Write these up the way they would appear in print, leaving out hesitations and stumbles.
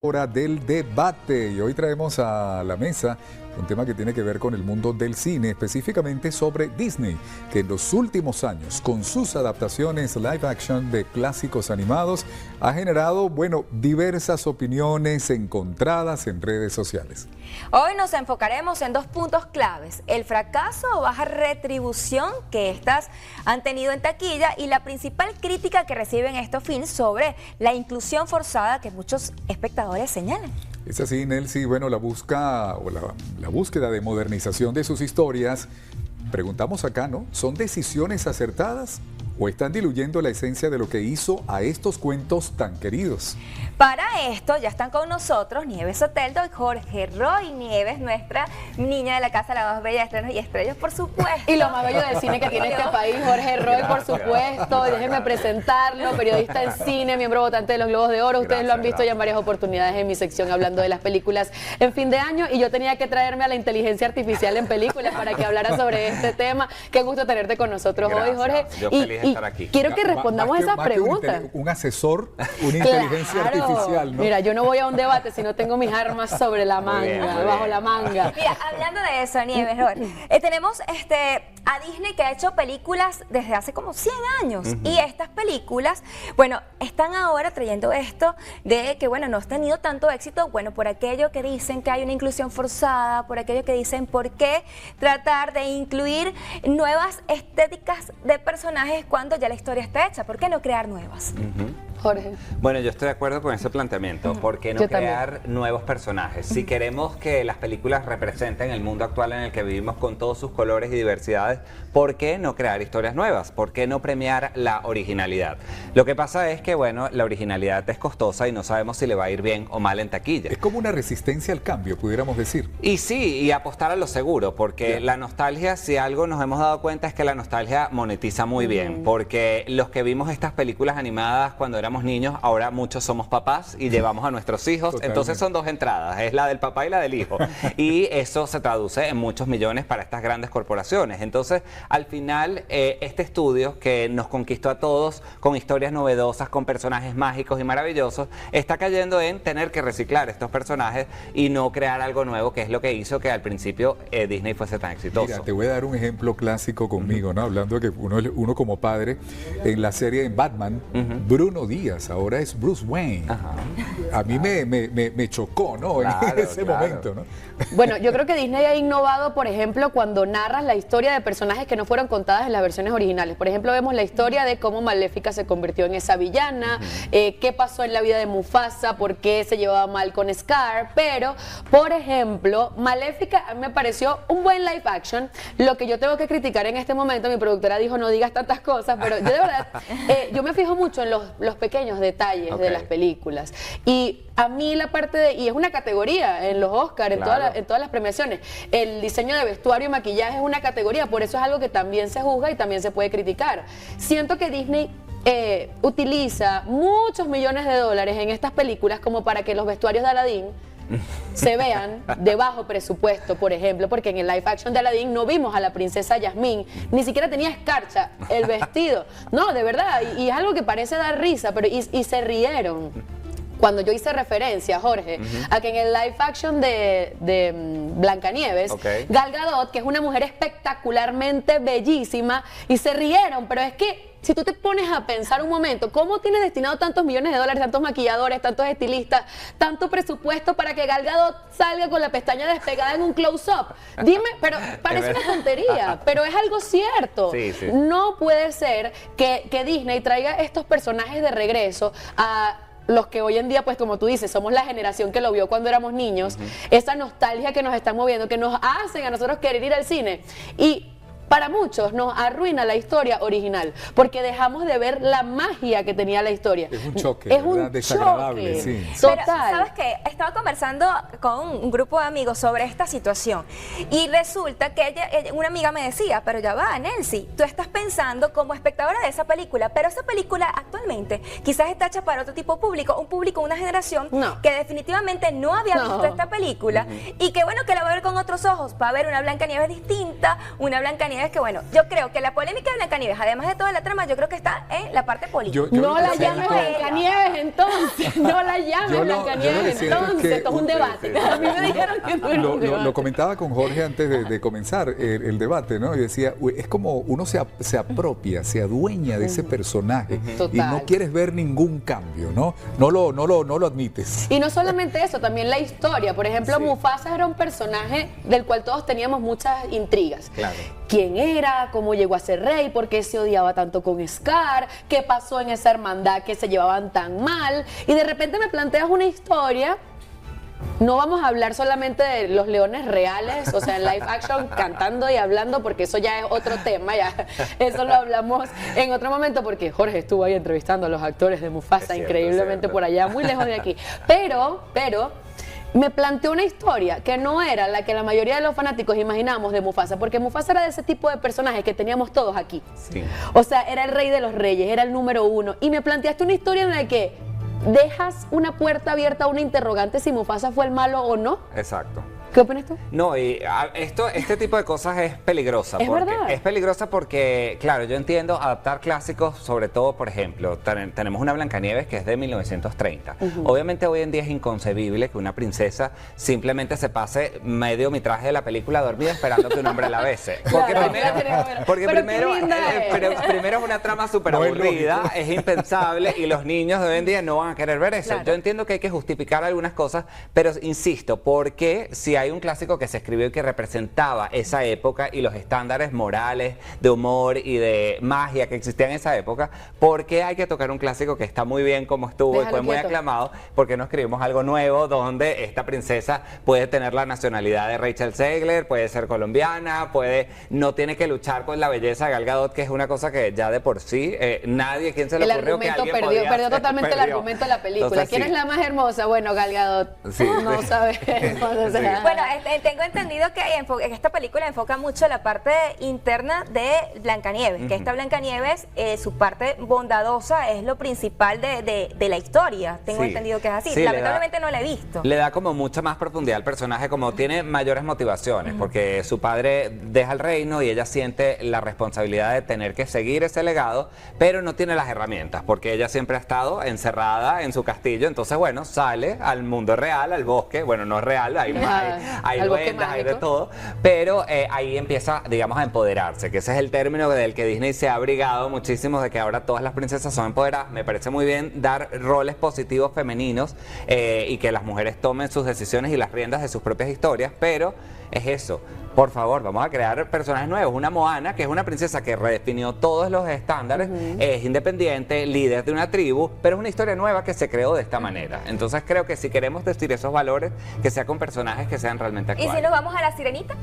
Hora del debate, y hoy traemos a la mesa un tema que tiene que ver con el mundo del cine, específicamente sobre Disney, que en los últimos años, con sus adaptaciones live action de clásicos animados, ha generado, diversas opiniones encontradas en redes sociales. Hoy nos enfocaremos en dos puntos claves: el fracaso o baja retribución que estas han tenido en taquilla y la principal crítica que reciben estos films sobre la inclusión forzada que muchos espectadores señalan. Es así, Nelcy. La búsqueda de modernización de sus historias, preguntamos acá, ¿no? ¿Son decisiones acertadas o están diluyendo la esencia de lo que hizo a estos cuentos tan queridos? Para esto ya están con nosotros Nieves Soteldo y Jorge Roy. Nieves, nuestra niña de la casa, la más bella de estrenos y estrellas, por supuesto. Y lo más bello del cine que tiene este país, Jorge Roy, por supuesto. Déjenme presentarlo, periodista en cine, miembro votante de los Globos de Oro. Ustedes lo han visto ya en varias oportunidades en mi sección hablando de las películas en fin de año, y yo tenía que traerme a la inteligencia artificial en películas para que hablara sobre este tema. Qué gusto tenerte con nosotros hoy, Jorge. Yo feliz de estar aquí. Quiero que respondamos esas preguntas. Un asesor, una inteligencia artificial, ¿no? Mira, yo no voy a un debate si no tengo mis armas sobre la manga, bajo la manga. Mira, hablando de eso, Nieves, tenemos a Disney, que ha hecho películas desde hace como 100 años. Y estas películas, están ahora trayendo esto de que, no han tenido tanto éxito, por aquello que dicen que hay una inclusión forzada, por aquello que dicen por qué tratar de incluir nuevas estéticas de personajes cuando ya la historia está hecha. ¿Por qué no crear nuevas? Jorge. Bueno, yo estoy de acuerdo con ese planteamiento. ¿Por qué no crear nuevos personajes? Si queremos que las películas representen el mundo actual en el que vivimos con todos sus colores y diversidades, ¿por qué no crear historias nuevas? ¿Por qué no premiar la originalidad? Lo que pasa es que, la originalidad es costosa y no sabemos si le va a ir bien o mal en taquilla. Es como una resistencia al cambio, pudiéramos decir. Y sí, y apostar a lo seguro, porque la nostalgia, si algo nos hemos dado cuenta, es que la nostalgia monetiza muy bien, porque los que vimos estas películas animadas cuando éramos niños, ahora muchos somos papás y llevamos a nuestros hijos. Totalmente. Entonces son dos entradas, es la del papá y la del hijo, y eso se traduce en muchos millones para estas grandes corporaciones. Entonces, al final, este estudio que nos conquistó a todos con historias novedosas, con personajes mágicos y maravillosos, está cayendo en tener que reciclar estos personajes y no crear algo nuevo, que es lo que hizo que al principio Disney fuese tan exitoso. Mira, te voy a dar un ejemplo clásico conmigo, ¿no? Hablando de que uno como padre, en la serie en Batman, Bruno Díaz ahora es Bruce Wayne. A mí me chocó, ¿no? Claro, en ese momento, ¿no? Bueno, yo creo que Disney ha innovado, por ejemplo, cuando narras la historia de personajes que no fueron contadas en las versiones originales. Por ejemplo, vemos la historia de cómo Maléfica se convirtió en esa villana, qué pasó en la vida de Mufasa, por qué se llevaba mal con Scar. Pero, por ejemplo, Maléfica a mí me pareció un buen live action. Lo que yo tengo que criticar en este momento, mi productora dijo no digas tantas cosas, pero yo de verdad, yo me fijo mucho en los pequeños detalles de las películas. Y a mí la parte y es una categoría en los Oscars, en todas las premiaciones, el diseño de vestuario y maquillaje es una categoría, por eso es algo que también se juzga y también se puede criticar. Siento que Disney utiliza muchos millones de dólares en estas películas como para que los vestuarios de Aladdin se vean de bajo presupuesto, por ejemplo, porque en el live action de Aladdin no vimos a la princesa Jasmine, ni siquiera tenía escarcha el vestido. No, de verdad, y es algo que parece dar risa, pero y se rieron cuando yo hice referencia, Jorge, a que en el live action de Blancanieves, Gal Gadot, que es una mujer espectacularmente bellísima, y se rieron, pero es que si tú te pones a pensar un momento, ¿cómo tienes destinado tantos millones de dólares, tantos maquilladores, tantos estilistas, tanto presupuesto para que Gal Gadot salga con la pestaña despegada en un close-up? Dime, pero parece una tontería, pero es algo cierto. Sí. No puede ser que Disney traiga estos personajes de regreso a los que hoy en día, pues como tú dices, somos la generación que lo vio cuando éramos niños, esa nostalgia que nos está moviendo, que nos hacen a nosotros querer ir al cine. Y para muchos nos arruina la historia original, porque dejamos de ver la magia que tenía la historia. Es un choque, es un desagradable, choque. sí. Total. Pero, ¿sabes qué? Estaba conversando con un grupo de amigos sobre esta situación y resulta que una amiga me decía, pero ya va, Nelcy, tú estás pensando como espectadora de esa película, pero esa película actualmente quizás está hecha para otro tipo de público, un público, una generación que definitivamente no había visto esta película y que que la va a ver con otros ojos, va a ver una Blancanieves distinta, una Blancanieves Blancanieves, que bueno, yo creo que la polémica de Blancanieves, además de toda la trama, yo creo que está en la parte política. No la decía llames que- Blancanieves entonces, no la Yo llames lo que Blancanieves siento es entonces, que esto es un debate. A mí me dijeron que no era un debate. Lo comentaba con Jorge antes de comenzar el debate, ¿no? Y decía, "Uy, es como uno se apropia, se adueña de ese personaje y Total. no quieres ver ningún cambio, ¿no? No lo admites. Y no solamente eso, también la historia. Por ejemplo, Sí. Mufasa era un personaje del cual todos teníamos muchas intrigas. Claro. ¿Quién era? ¿Cómo llegó a ser rey? ¿Por qué se odiaba tanto con Scar? ¿Qué pasó en esa hermandad que se llevaban tan mal? Y de repente me planteas una historia. No vamos a hablar solamente de los leones reales, o sea, en live action, cantando y hablando, porque eso ya es otro tema, ya eso lo hablamos en otro momento, porque Jorge estuvo ahí entrevistando a los actores de Mufasa, Es cierto, increíblemente es cierto. por allá, muy lejos de aquí. Pero, me planteó una historia que no era la que la mayoría de los fanáticos imaginábamos de Mufasa, porque Mufasa era de ese tipo de personajes que teníamos todos aquí. Sí. O sea, era el rey de los reyes, era el número uno. Y me planteaste una historia en la que dejas una puerta abierta a una interrogante si Mufasa fue el malo o no. Exacto. ¿Qué opinas tú? No, y este tipo de cosas es peligrosa. Es porque verdad. Es peligrosa porque, claro, yo entiendo adaptar clásicos, sobre todo, por ejemplo, tenemos una Blancanieves que es de 1930. Obviamente hoy en día es inconcebible que una princesa simplemente se pase medio metraje de la película dormida esperando que un hombre la bese. Porque Claro, primero, la tenemos que ver. porque Pero primero, qué linda es. primero es una trama súper No es aburrida, lógico. es impensable y los niños de hoy en día no van a querer ver eso. Claro. Yo entiendo que hay que justificar algunas cosas, pero insisto, porque si hay un clásico que se escribió y que representaba esa época y los estándares morales de humor y de magia que existían en esa época, ¿por qué hay que tocar un clásico que está muy bien como estuvo y Déjalo fue muy quieto. aclamado? ¿Por qué no escribimos algo nuevo donde esta princesa puede tener la nacionalidad de Rachel Zegler, puede ser colombiana, no tiene que luchar con la belleza de Gal Gadot, que es una cosa que ya de por sí nadie, ¿quién se le El ocurrió que argumento alguien perdió, podía perdió hacer? totalmente el Perdió. argumento de la película. Entonces, ¿Quién sí. es la más hermosa? Bueno, Gal Gadot. Sí, No sí. sabemos. O sea, Bueno, tengo entendido que esta película enfoca mucho la parte interna de Blancanieves, que esta Blancanieves, su parte bondadosa es lo principal de la historia. Tengo Sí. entendido que es así. Sí, le da- Lamentablemente no la he visto. Le da como mucha más profundidad al personaje, como tiene mayores motivaciones, porque su padre deja el reino y ella siente la responsabilidad de tener que seguir ese legado, pero no tiene las herramientas, porque ella siempre ha estado encerrada en su castillo. Entonces, bueno, sale al mundo real, al bosque. Bueno, no es real, hay Al bosque duendes, hay de mágico. todo, pero ahí empieza, digamos, a empoderarse, que ese es el término del que Disney se ha abrigado muchísimo, de que ahora todas las princesas son empoderadas. Me parece muy bien dar roles positivos femeninos y que las mujeres tomen sus decisiones y las riendas de sus propias historias, pero es eso. Por favor, vamos a crear personajes nuevos. Una Moana, que es una princesa que redefinió todos los estándares, es independiente, líder de una tribu, pero es una historia nueva que se creó de esta manera. Entonces creo que si queremos decir esos valores, que sea con personajes que sean realmente ¿Y actuales. si nos vamos a la Sirenita?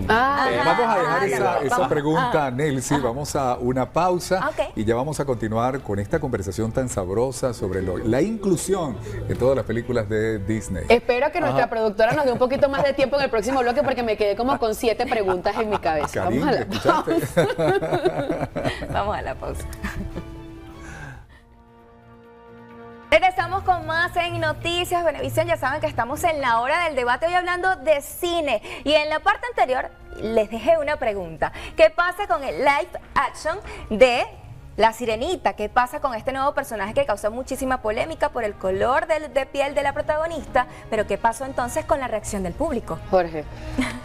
Ah, Vamos a dejar esa vamos. pregunta, Nelcy. Vamos a una pausa Ok. y ya vamos a continuar con esta conversación tan sabrosa sobre la inclusión en todas las películas de Disney. espero que nuestra productora nos dé un poquito más de tiempo en el próximo bloque porque me quedé como con 7 preguntas en mi cabeza. Karim, Vamos a la ¿escuchaste? Vamos a la pausa. Regresamos con más en Noticias Venevisión. Ya saben que estamos en la hora del debate, hoy hablando de cine. Y en la parte anterior les dejé una pregunta. ¿Qué pasa con el live action de La Sirenita? ¿Qué pasa con este nuevo personaje que causó muchísima polémica por el color de piel de la protagonista? Pero ¿qué pasó entonces con la reacción del público? Jorge.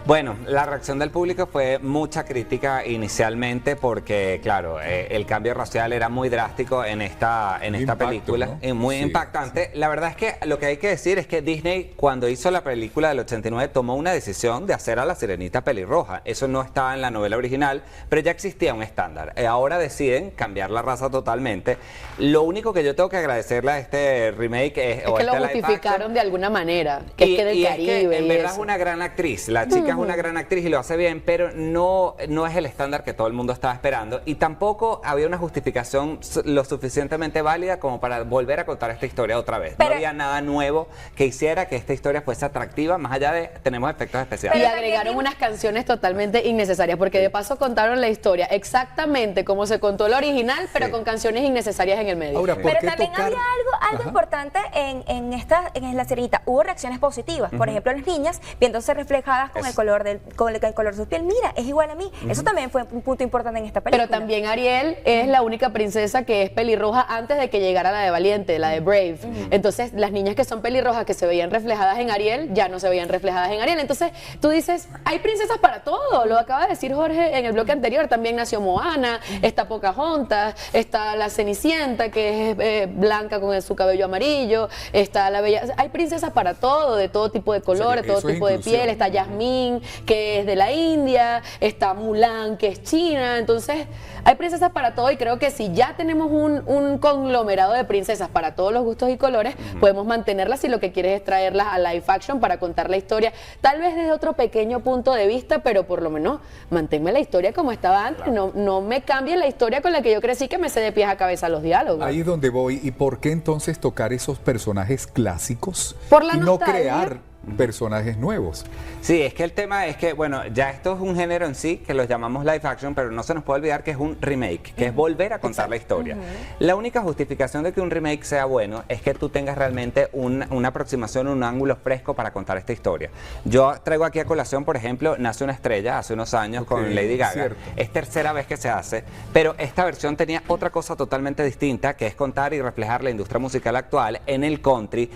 Bueno, la reacción del público fue mucha crítica inicialmente porque, claro, el cambio racial era muy drástico en esta Impacto, película, ¿no? y muy Sí, impactante. La verdad es que lo que hay que decir es que Disney, cuando hizo la película del 89, tomó una decisión de hacer a la Sirenita pelirroja. Eso no estaba en la novela original, pero ya existía un estándar. Ahora deciden cambiar la raza totalmente. Lo único que yo tengo que agradecerle a este remake Es que lo justificaron de alguna manera, que es que del Caribe en y verdad eso. es una gran actriz. La chica es una gran actriz y lo hace bien, pero no es el estándar que todo el mundo estaba esperando. Y tampoco había una justificación lo suficientemente válida como para volver a contar esta historia otra vez. Pero- no había nada nuevo que hiciera que esta historia fuese atractiva, más allá de tenemos efectos especiales. Y Pero también agregaron vimos- unas canciones totalmente innecesarias, porque de paso contaron la historia exactamente como se contó la original original, pero con canciones innecesarias en el medio. Ahora, ¿por Pero qué también tocar? había algo Ajá. importante en la Sirenita. Hubo reacciones positivas. Por ejemplo, las niñas viéndose reflejadas con el color con el color de su piel. Mira, es igual a mí. Eso también fue un punto importante en esta película. Pero también Ariel es la única princesa que es pelirroja antes de que llegara la de Valiente, la de Brave. Entonces, las niñas que son pelirrojas que se veían reflejadas en Ariel, ya no se veían reflejadas en Ariel. Entonces, tú dices, hay princesas para todo. Lo acaba de decir Jorge en el bloque anterior. También nació Moana, está Pocahontas, está la Cenicienta, que es blanca con su cabello amarillo, está la Bella. Hay princesas para todo, de todo tipo de colores, Sí, todo eso es tipo de inclusión. piel. Está Yasmín, que es de la India, está Mulan, que es china. Entonces, hay princesas para todo y creo que si ya tenemos un conglomerado de princesas para todos los gustos y colores, podemos mantenerlas si lo que quieres es traerlas a live action para contar la historia, tal vez desde otro pequeño punto de vista, pero por lo menos manténme la historia como estaba antes, no me cambies la historia con la que yo crecí, que me sé de pies a cabeza los diálogos. Ahí es donde voy. ¿Y por qué entonces tocar esos personajes clásicos Por la y no nostalgia. crear personajes nuevos? Sí, es que el tema es que, bueno, ya esto es un género en sí, que los llamamos live action, pero no se nos puede olvidar que es un remake, que es volver a contar la historia. La única justificación de que un remake sea bueno es que tú tengas realmente una aproximación, un ángulo fresco para contar esta historia. Yo traigo aquí a colación, por ejemplo, Nace una estrella, hace unos años Ok, con Lady Gaga. cierto. Es tercera vez que se hace, pero esta versión tenía otra cosa totalmente distinta, que es contar y reflejar la industria musical actual en el country,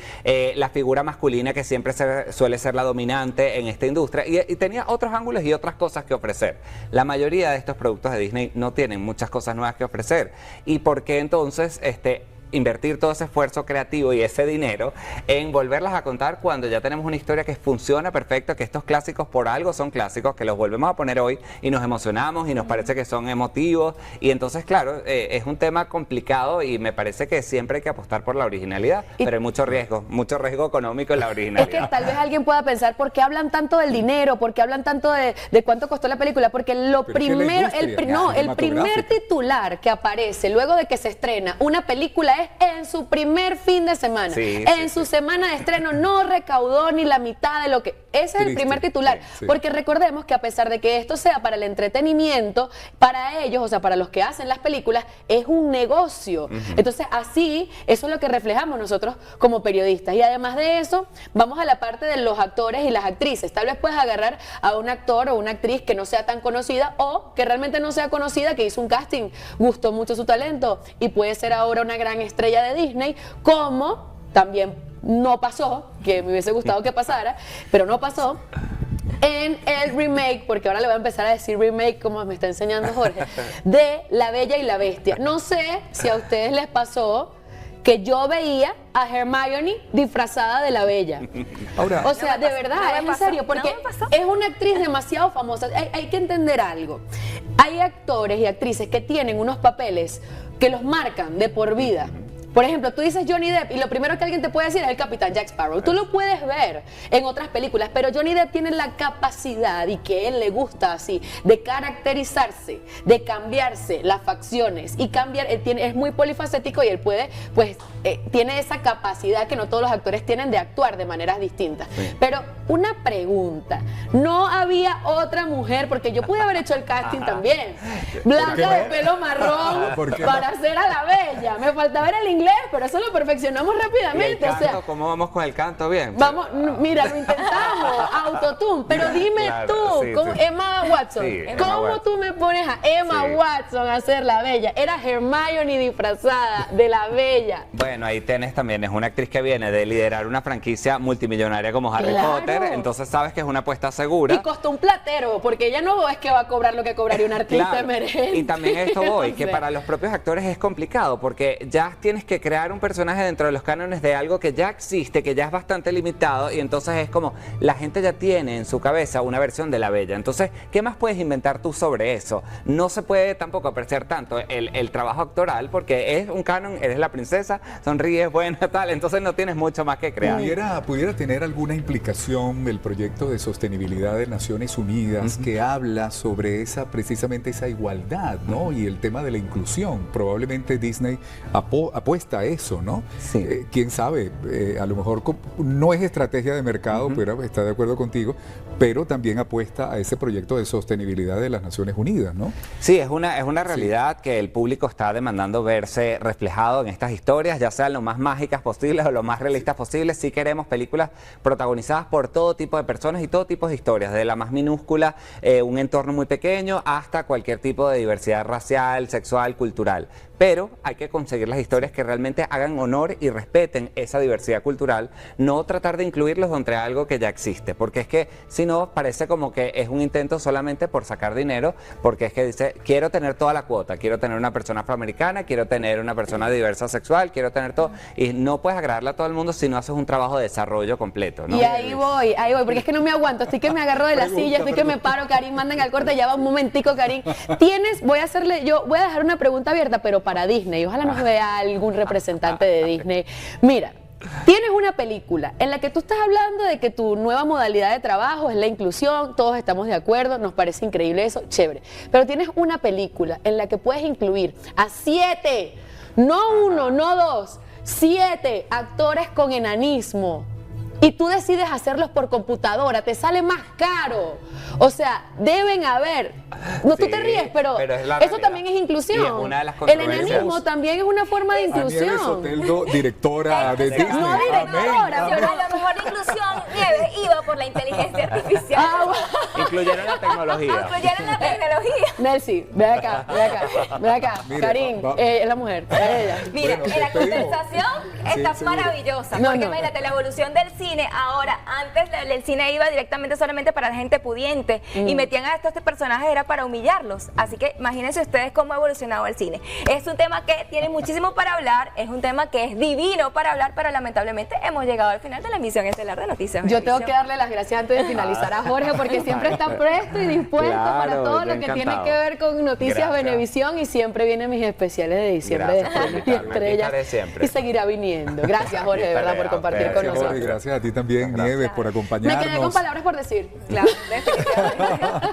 la figura masculina que siempre suele ser la dominante en esta industria, y tenía otros ángulos y otras cosas que ofrecer. La mayoría de estos productos de Disney no tienen muchas cosas nuevas que ofrecer. ¿Y por qué entonces invertir todo ese esfuerzo creativo y ese dinero en volverlas a contar cuando ya tenemos una historia que funciona perfecto, que estos clásicos por algo son clásicos, que los volvemos a poner hoy y nos emocionamos y nos parece que son emotivos? Y entonces, claro, es un tema complicado y me parece que siempre hay que apostar por la originalidad, pero hay mucho riesgo económico en la Es originalidad. que tal vez alguien pueda pensar, ¿por qué hablan tanto del dinero? ¿Por qué hablan tanto de cuánto costó la película? Porque lo Pero es que la primero, industria el primer cinematográfica. titular que aparece luego de que se estrena una película es en su primer fin de semana. Sí, En sí, su semana de estreno no recaudó ni la mitad de lo que... Ese es el Triste. primer titular. Sí. Porque recordemos que a pesar de que esto sea para el entretenimiento, para ellos, o sea, para los que hacen las películas, es un negocio. Entonces, así, eso es lo que reflejamos nosotros como periodistas. Y además de eso, vamos a la parte de los actores y las actrices. Tal vez puedes agarrar a un actor o una actriz que no sea tan conocida o que realmente no sea conocida, que hizo un casting, gustó mucho su talento y puede ser ahora una gran estrella de Disney, como también no pasó, que me hubiese gustado que pasara, pero no pasó, en el remake, porque ahora le voy a empezar a decir remake como me está enseñando Jorge, de La Bella y la Bestia. No sé si a ustedes les pasó que yo veía a Hermione disfrazada de la Bella. Ahora, O sea, No me de pasó, verdad, no me es en pasó, serio, no porque me pasó. es una actriz demasiado famosa. Hay que entender algo. Hay actores y actrices que tienen unos papeles que los marcan de por vida. Por ejemplo, tú dices Johnny Depp y lo primero que alguien te puede decir es el Capitán Jack Sparrow. Tú lo puedes ver en otras películas, pero Johnny Depp tiene la capacidad, y que a él le gusta así, de caracterizarse, de cambiarse las facciones y cambiar. Es muy polifacético y él puede, pues, tiene esa capacidad que no todos los actores tienen de actuar de maneras distintas. Sí. Pero una pregunta, ¿no había otra mujer? Porque yo pude haber hecho el casting también, blanca de pelo marrón, ¿Por qué para hacer a la Bella. Me faltaba ver el inglés, pero eso lo perfeccionamos ¿Y el rápidamente. canto? O sea, ¿Cómo vamos con el canto? Bien. vamos, mira, lo intentamos, autotune, pero dime Claro, tú, sí, ¿cómo, sí. Emma Watson, Sí, Emma ¿cómo Watson. tú me pones a Emma Sí. Watson a hacer la Bella? Era Hermione disfrazada de la Bella. Bueno, ahí tienes también, es una actriz que viene de liderar una franquicia multimillonaria como Harry Claro. Potter, entonces sabes que es una apuesta segura. Y costó un platero, porque ella no es que va a cobrar lo que cobraría un artista Claro. emergente. Y también a esto voy, que O sea, para los propios actores es complicado, porque ya tienes que crear un personaje dentro de los cánones de algo que ya existe, que ya es bastante limitado, y entonces es como, la gente ya tiene en su cabeza una versión de la Bella. Entonces, ¿qué más puedes inventar tú sobre eso? No se puede tampoco apreciar tanto el trabajo actoral, porque es un canon, eres la princesa, sonríes, buena, tal, entonces no tienes mucho más que crear. ¿Pudiera tener alguna implicación el proyecto de sostenibilidad de Naciones Unidas que habla sobre precisamente esa igualdad, ¿no? Y el tema de la inclusión? Probablemente Disney apuesta apuesta a eso, ¿no? Sí. Quién sabe, a lo mejor no es estrategia de mercado, pero está de acuerdo contigo, pero también apuesta a ese proyecto de sostenibilidad de las Naciones Unidas, ¿no? Sí, es una realidad que el público está demandando verse reflejado en estas historias, ya sean lo más mágicas posibles o lo más realistas posibles. Sí queremos películas protagonizadas por todo tipo de personas y todo tipo de historias, de la más minúscula, un entorno muy pequeño, hasta cualquier tipo de diversidad racial, sexual, cultural. Pero hay que conseguir las historias que realmente hagan honor y respeten esa diversidad cultural, no tratar de incluirlos entre algo que ya existe, porque es que si no parece como que es un intento solamente por sacar dinero, porque es que dice, quiero tener toda la cuota, quiero tener una persona afroamericana, quiero tener una persona diversa sexual, quiero tener todo, y no puedes agradarle a todo el mundo si no haces un trabajo de desarrollo completo, ¿no? Y ahí voy, porque es que no me aguanto, estoy que me agarro de la silla, estoy que me paro, Karim, manden al corte, ya va un momentico, Karim. Voy a dejar una pregunta abierta, pero para Disney, ojalá nos vea algún representante de Disney. Mira, tienes una película en la que tú estás hablando de que tu nueva modalidad de trabajo es la inclusión, todos estamos de acuerdo, nos parece increíble eso, chévere. Pero tienes una película en la que puedes incluir a 7, no 1, no 2, 7 actores con enanismo. Y tú decides hacerlos por computadora, te sale más caro. O sea, deben haber. No, Sí, tú te ríes, pero es la eso realidad. también es inclusión. Y es una de las El controversias. enanismo también es una forma de Nieves inclusión. Soteldo, directora de Disney. No, directora, Amén, Pero amén. a lo mejor inclusión, Nieves, iba por la inteligencia artificial. Ah, bueno. Incluyeron la tecnología. Incluyeron la tecnología. Nelcy, ve acá, ve acá, ve acá. Mire, Karim, va. es la mujer, es ella. Mira, Bueno, la despedimos. conversación Sí, está seguro. maravillosa. No, Porque no. imagínate, la evolución del cine, ahora, antes el cine iba directamente solamente para la gente pudiente y metían a estos personajes era para humillarlos. Así que imagínense ustedes cómo ha evolucionado el cine. Es un tema que tiene muchísimo para hablar, es un tema que es divino para hablar, pero lamentablemente hemos llegado al final de la emisión estelar de Noticias Yo tengo Venevisión. que darle las gracias antes de finalizar a Jorge porque siempre está presto y dispuesto Claro, para todo yo lo que tiene encantado. que ver con Noticias Gracias. Venevisión y siempre vienen mis especiales de diciembre Gracias de por Estrellas y invitarme, aquí Estrellas estaré siempre. y seguirá viniendo. Gracias Jorge, de verdad, por compartir con Gracias, nosotros. Jorge, gracias a ti también, Gracias. Nieves, por Me acompañarnos. quedé con palabras por decir. Claro, definitivamente.